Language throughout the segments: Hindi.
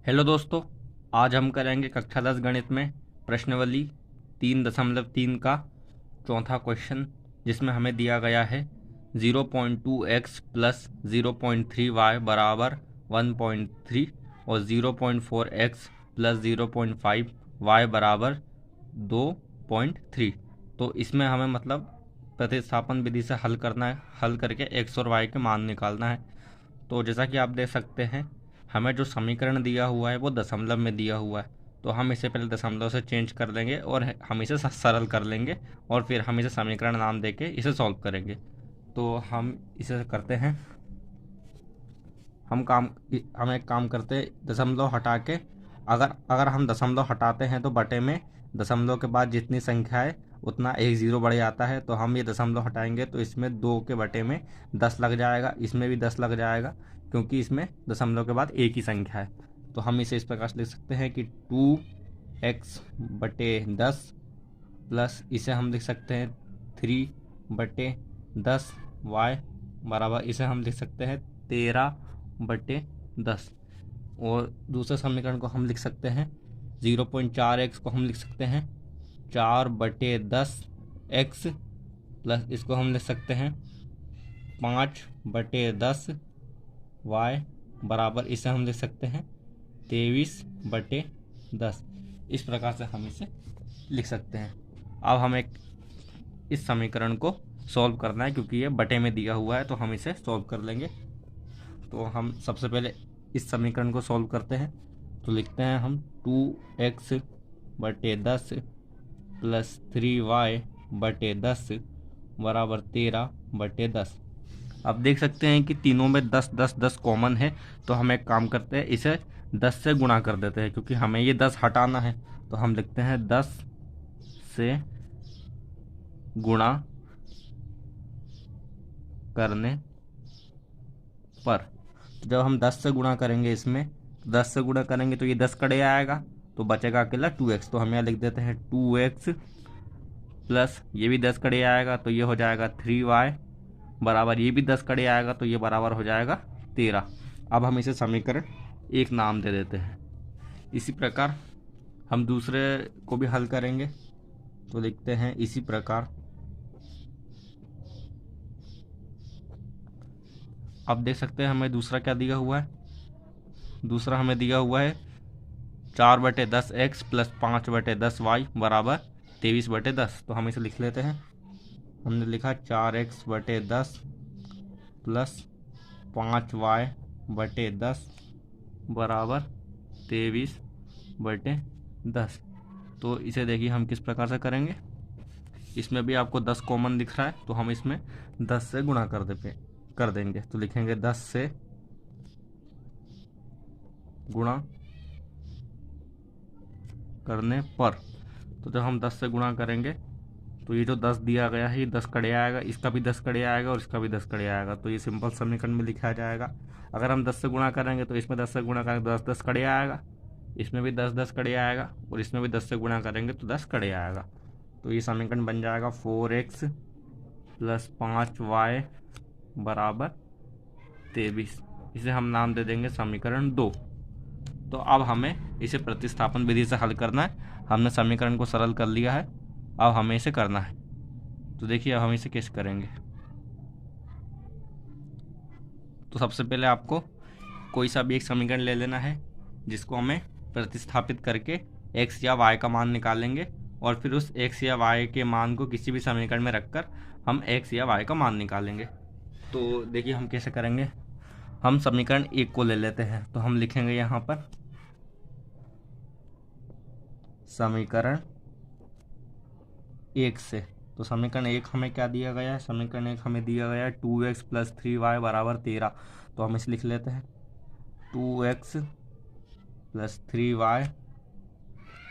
हेलो दोस्तों, आज हम करेंगे कक्षा 10 गणित में प्रश्नावली 3.3 का चौथा क्वेश्चन, जिसमें हमें दिया गया है 0.2x प्लस 0.3y बराबर 1.3 और 0.4x प्लस 0.5y बराबर 2.3। तो इसमें हमें मतलब प्रतिस्थापन विधि से हल करना है, हल करके x और y के मान निकालना है। तो जैसा कि आप देख सकते हैं, हमें जो समीकरण दिया हुआ है वो दशमलव में दिया हुआ है। तो हम इसे पहले दशमलव से चेंज कर देंगे और हम इसे सरल कर लेंगे और फिर हम इसे समीकरण नाम देके इसे सॉल्व करेंगे। तो हम इसे करते हैं। हम एक काम करते हैं, दशमलव हटा के अगर हम दशमलव हटाते हैं तो बटे में दशमलव के बाद जितनी संख्या है उतना एक ज़ीरो बढ़ जाता है। तो हम ये दशमलव हटाएंगे तो इसमें 2 के बटे में 10 लग जाएगा, इसमें भी 10 लग जाएगा, क्योंकि इसमें दशमलव के बाद एक ही संख्या है। तो हम इसे इस प्रकार से लिख सकते हैं कि 2x/10 प्लस इसे हम लिख सकते हैं 3/10y बराबर इसे हम लिख सकते हैं 13/10। और दूसरे समीकरण को हम लिख सकते हैं 0.4x को हम लिख सकते हैं 4/10x प्लस इसको हम लिख सकते हैं 5/10y बराबर इसे हम लिख सकते हैं 23/10। इस प्रकार से हम इसे लिख सकते हैं। अब हमें इस समीकरण को सॉल्व करना है, क्योंकि ये बटे में दिया हुआ है, तो हम इसे सॉल्व कर लेंगे। तो हम सबसे पहले इस समीकरण को सॉल्व करते हैं। तो लिखते हैं हम 2x/10 प्लस 3y/10 बराबर 13/10। अब देख सकते हैं कि तीनों में 10 10 10 कॉमन है। तो हम एक काम करते हैं, इसे 10 से गुणा कर देते हैं, क्योंकि हमें ये 10 हटाना है। तो हम लिखते हैं 10 से गुणा करने पर। तो जब हम 10 से गुणा करेंगे, इसमें 10 से गुणा करेंगे तो ये 10 कड़े आएगा, तो बचेगा अकेला 2x। तो हम यहाँ लिख देते हैं 2x प्लस ये भी 10 कड़े आएगा, तो ये हो जाएगा 3y बराबर ये भी 10 कड़े आएगा, तो ये बराबर हो जाएगा 13। अब हम इसे समीकरण एक नाम दे देते हैं। इसी प्रकार हम दूसरे को भी हल करेंगे। तो लिखते हैं इसी प्रकार। अब देख सकते हैं हमें दूसरा क्या दिया हुआ है। दूसरा हमें दिया हुआ है 4/10x प्लस 5/10y बराबर 23/10। तो हम इसे लिख लेते हैं। हमने लिखा 4x/10 प्लस 5y/10 बराबर 23/10। तो इसे देखिए हम किस प्रकार से करेंगे। इसमें भी आपको 10 कॉमन दिख रहा है, तो हम इसमें 10 से गुणा कर देंगे। तो लिखेंगे 10 से गुणा करने पर। तो जब हम 10 से गुणा करेंगे तो ये जो 10 दिया गया है ये 10 कड़े आएगा, इसका भी 10 कड़े आएगा और इसका भी 10 कड़े आएगा। तो ये सिंपल समीकरण में लिखा जाएगा। अगर हम 10 से गुणा करेंगे तो इसमें 10 से गुणा करेंगे तो 10 10 कड़े आएगा, इसमें भी 10 10 कड़े आएगा और इसमें भी 10 से गुणा करेंगे तो 10 कड़े आएगा। तो ये समीकरण बन जाएगा 4x प्लस 5y बराबर 23। इसे हम नाम दे देंगे समीकरण 2। तो अब हमें इसे प्रतिस्थापन विधि से हल करना है। हमने समीकरण को सरल कर लिया है, अब हमें इसे करना है। तो देखिए अब हम इसे कैसे करेंगे। तो सबसे पहले आपको कोई सा भी एक समीकरण ले लेना है, जिसको हमें प्रतिस्थापित करके x या y का मान निकालेंगे, और फिर उस x या y के मान को किसी भी समीकरण में रखकर हम x या y का मान निकालेंगे। तो देखिए हम कैसे करेंगे। हम समीकरण 1 को ले लेते हैं। तो हम लिखेंगे यहाँ पर समीकरण 1 से। तो समीकरण 1 हमें क्या दिया गया है। समीकरण 1 हमें दिया गया है 2x प्लस 3y बराबर 13। तो हम इसे लिख लेते हैं 2x प्लस 3y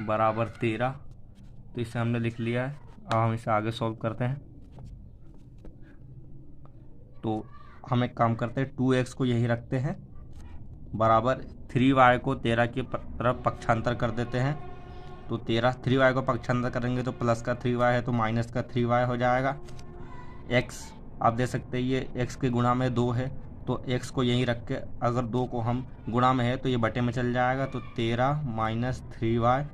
बराबर 13। तो इसे हमने लिख लिया है। अब हम इसे आगे सॉल्व करते हैं। तो हम एक काम करते हैं, 2x को यही रखते हैं बराबर 3y को 13 की तरफ पक्षांतर कर देते हैं। तो 3y को पक्षांतर करेंगे तो प्लस का 3y है तो माइनस का 3y हो जाएगा। x आप दे सकते हैं, ये x के गुणा में 2 है, तो x को यहीं रख के अगर 2 को हम गुणा में है तो ये बटे में चल जाएगा, तो 13 माइनस 3y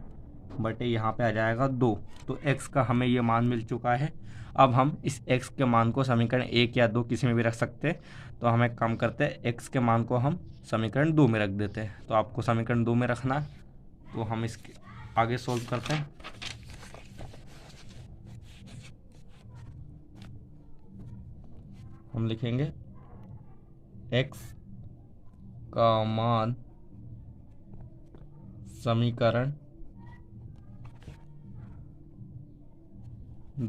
बटे यहाँ पे आ जाएगा 2। तो x का हमें ये मान मिल चुका है। अब हम इस x के मान को समीकरण 1 या 2 किसी में भी रख सकते हैं। तो हम एक काम करते हैं, x के मान को हम समीकरण 2 में रख देते हैं। तो आपको समीकरण 2 में रखना है, तो हम इसके आगे सोल्व करते हैं। हम लिखेंगे x का मान समीकरण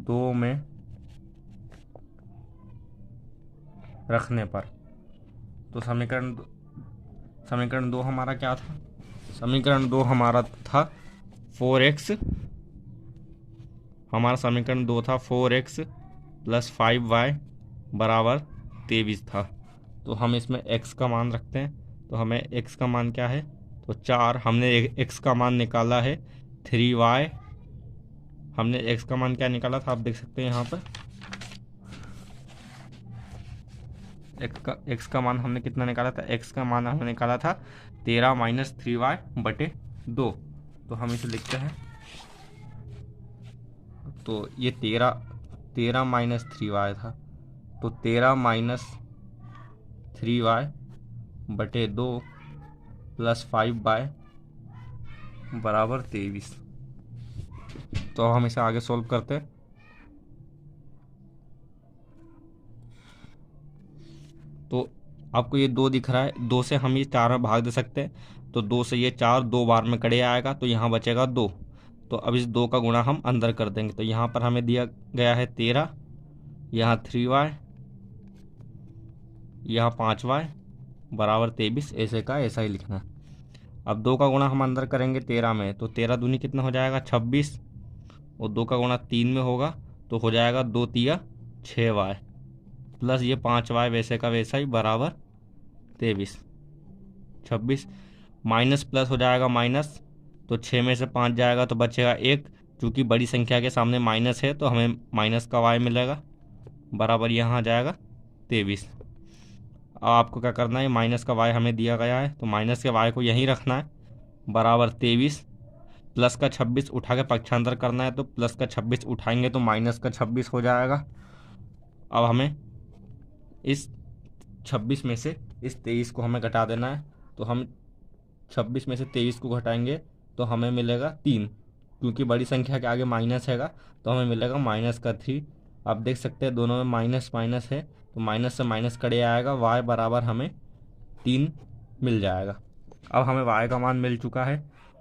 2 में रखने पर। तो समीकरण 2 हमारा क्या था? समीकरण 2 हमारा था 4x, हमारा समीकरण 2 था 4x प्लस 5y बराबर 23 था। तो हम इसमें x का मान रखते हैं। तो हमें x का मान क्या है? तो 4, हमने x का मान निकाला है 3y। हमने x का मान क्या निकाला था, आप देख सकते हैं यहाँ पर x का मान हमने कितना निकाला था? x का मान हमने निकाला था 13 माइनस 3y बटे 2। तो हम इसे लिखते हैं, तो ये 13 माइनस 3y था, तो 13 माइनस 3y बटे 2 प्लस 5y बराबर 23। तो हम इसे आगे सोल्व करते हैं। तो आपको ये 2 दिख रहा है, 2 से हम ये 4 में भाग दे सकते हैं। तो 2 से ये 4 2 बार में कड़े आएगा, तो यहाँ बचेगा 2। तो अब इस 2 का गुणा हम अंदर कर देंगे। तो यहाँ पर हमें दिया गया है 13, यहाँ 3y, यहाँ 5y बराबर 23। ऐसे का ऐसा ही लिखना है। अब 2 का गुणा हम अंदर करेंगे 13 में, तो 13 दूनी कितना हो जाएगा? 26, और 2 का गुणा 3 में होगा तो हो जाएगा 2 तिया 6y प्लस ये 5y वैसे का वैसा ही बराबर 23। 26 माइनस प्लस हो जाएगा माइनस, तो 6 में से 5 जाएगा तो बचेगा 1। चूँकि बड़ी संख्या के सामने माइनस है तो हमें माइनस का y मिलेगा बराबर यहाँ आ जाएगा 23। अब आपको क्या करना है, माइनस का y हमें दिया गया है तो माइनस के y को यहीं रखना है बराबर 23। प्लस का 26 उठा के पक्षांतर करना है, तो प्लस का 26 उठाएंगे तो माइनस का 26 हो जाएगा। अब हमें इस 26 में से इस 23 को हमें घटा देना है। तो हम 26 में से 23 को घटाएंगे तो हमें मिलेगा 3, क्योंकि बड़ी संख्या के आगे माइनस हैगा तो हमें मिलेगा माइनस का 3। आप देख सकते हैं दोनों में माइनस माइनस है, तो माइनस से माइनस कड़े आएगा, y बराबर हमें 3 मिल जाएगा। अब हमें y का मान मिल चुका है,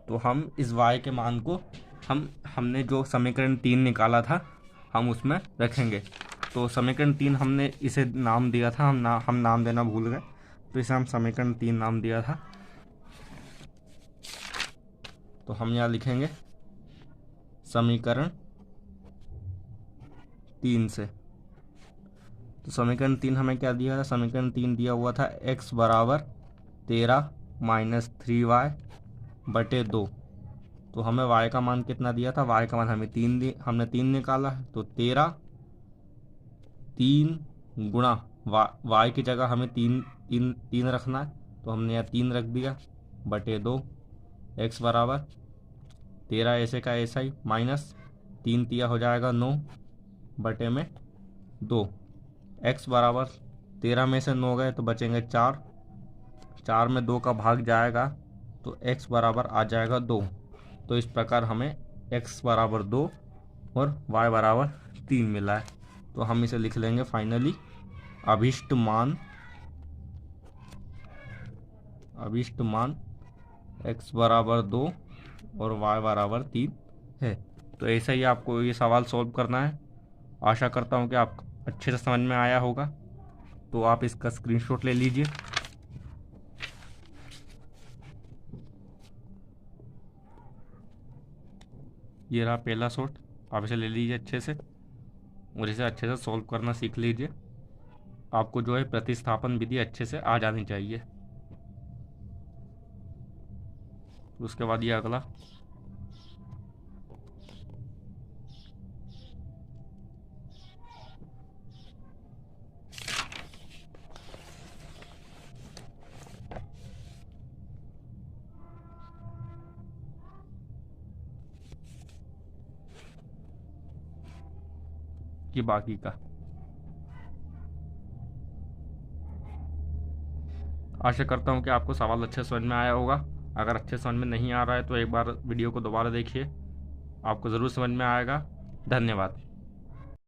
तो हम इस y के मान को हमने जो समीकरण 3 निकाला था हम उसमें रखेंगे। तो समीकरण 3 हमने इसे नाम दिया था, हम नाम देना भूल गए, तो इसे हम समीकरण 3 नाम दिया था। तो हम यहाँ लिखेंगे समीकरण 3 से। तो समीकरण 3 हमें क्या दिया था? समीकरण 3 दिया हुआ था x बराबर 13 माइनस 3y बटे 2। तो हमें y का मान कितना दिया था? y का मान हमने 3 निकाला है, तो 13 3 गुणा y की जगह हमें 3 रखना है, तो हमने यहाँ 3 रख दिया बटे 2। x बराबर 13 ऐसे का ऐसा ही माइनस 3 तिया हो जाएगा 9 बटे में 2। x बराबर 13 में से 9 गए तो बचेंगे 4, 4 में 2 का भाग जाएगा तो x बराबर आ जाएगा 2। तो इस प्रकार हमें x बराबर 2 और y बराबर 3 मिला है। तो हम इसे लिख लेंगे फाइनली अभीष्ट मान x बराबर 2 और y बराबर 3 है। तो ऐसा ही आपको ये सवाल सॉल्व करना है। आशा करता हूँ कि आप अच्छे से समझ में आया होगा। तो आप इसका स्क्रीनशॉट ले लीजिए। ये रहा पहला शॉट, आप इसे ले लीजिए अच्छे से और इसे अच्छे से सॉल्व करना सीख लीजिए। आपको जो है प्रतिस्थापन विधि अच्छे से आ जानी चाहिए। उसके बाद ये अगला, कि बाकी का। आशा करता हूँ कि आपको सवाल अच्छे समझ में आया होगा। अगर अच्छे समझ में नहीं आ रहा है तो एक बार वीडियो को दोबारा देखिए, आपको ज़रूर समझ में आएगा। धन्यवाद।